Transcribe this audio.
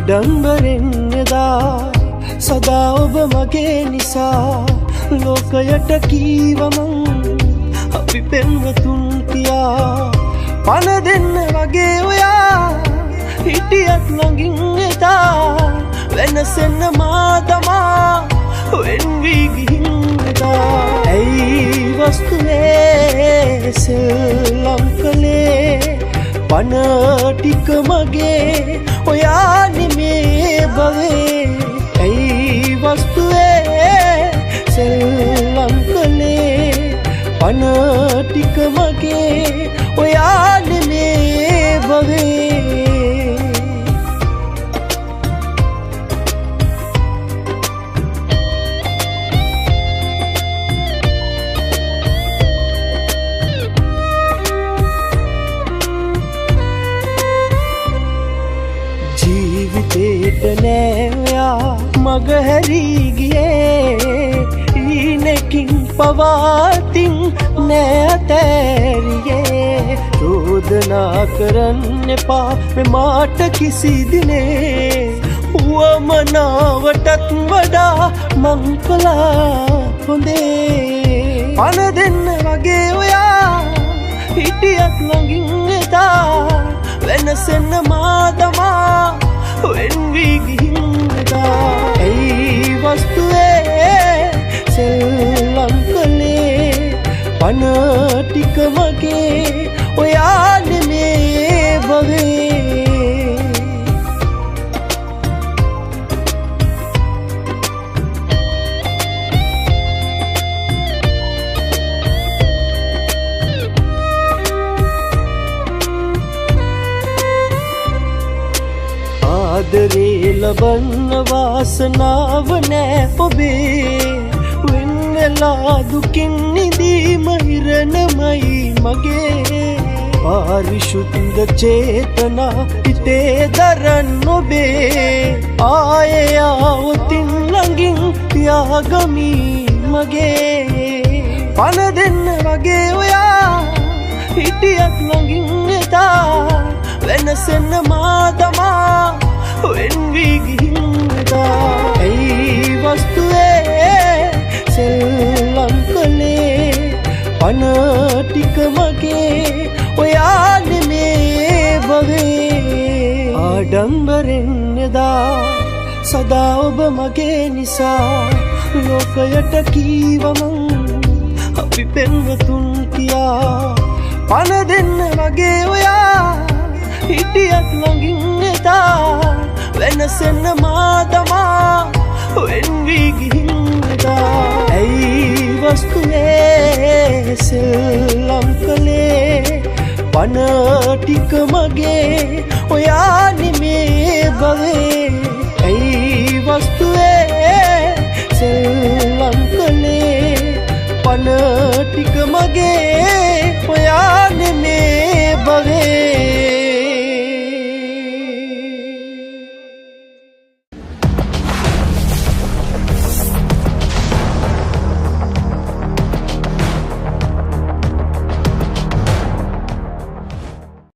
ආඩම්බරෙන්නදා සදා ඔබ මගේ නිසා ලෝකයට කීවමං අපි පෙන්වතුන් කියා පන දෙන්න වගේ ඔයා හිටියත් ළඟින් එදා වෙනසෙන්න මා තමා වෙන්වී ගිහින් එදා ඇයි වස්තුවේ සෙල්ලම් කළේ පන ටික මගේ ඔයා නෙමේ බවේ ඇයි වස්තුවේ සෙල්ලම් කළේ පන ටික මගේ ඔයා නෙමේ බවේ ජීවිතේට නෑයා මග හැරී ගියේ ඊනකින් පවාතින් නෑතෑරියේ චෝදනා කරන්න එපා මෙමාට කිසි දිනේ උවමනාවටත් වඩා මං කළා හොඳේ පන දෙන්න වගේ ඔයා හිටියත් ළඟින් එදා වෙනසෙන්න මා තමා වෙන්වී ගිහින් එදා ඇයි වස්තුවේ සෙල්ලම් කළේ පන ටික මගේ ඔයා නෙමේ බවේ ආදරේ ලබන්න වාසනාව නෑ ඔබේ වෙන්නලා දුකින් නිදීම ඉරණමයි මගේ පාරිශුද්ධ චේතනා හිතේ දරන්න ඔබේ ආයේ ආවොතින් ළඟින් තියාගමි මගේ පන දෙන්න වගේ ඔයා හිටියත් ළඟින් එදා වෙනසෙන්න මා තමා වෙන්වී ගිහින් එදා ඇයි වස්තුවේ සෙල්ලම් කළේ පන ටික මගේ ඔයා නෙමේ බවේ ආඩම්බරෙන්නදා සදා ඔබ මගේ නිසා ලෝකයට කීවමං අපි පෙන්වතුන් කියා පන දෙන්න වගේ ඔයා හිටියත් ළඟින් එදා වෙනසෙන්න මා තමා වෙන්වී ගිහින් එදා ඇයි වස්තුවේ සෙල්ලම් කළේ පන ටික මගේ ඔයා නෙමේ බවේ ඇයි වස්තුවේ සෙල්ලම් කළේ පන ටික මගේ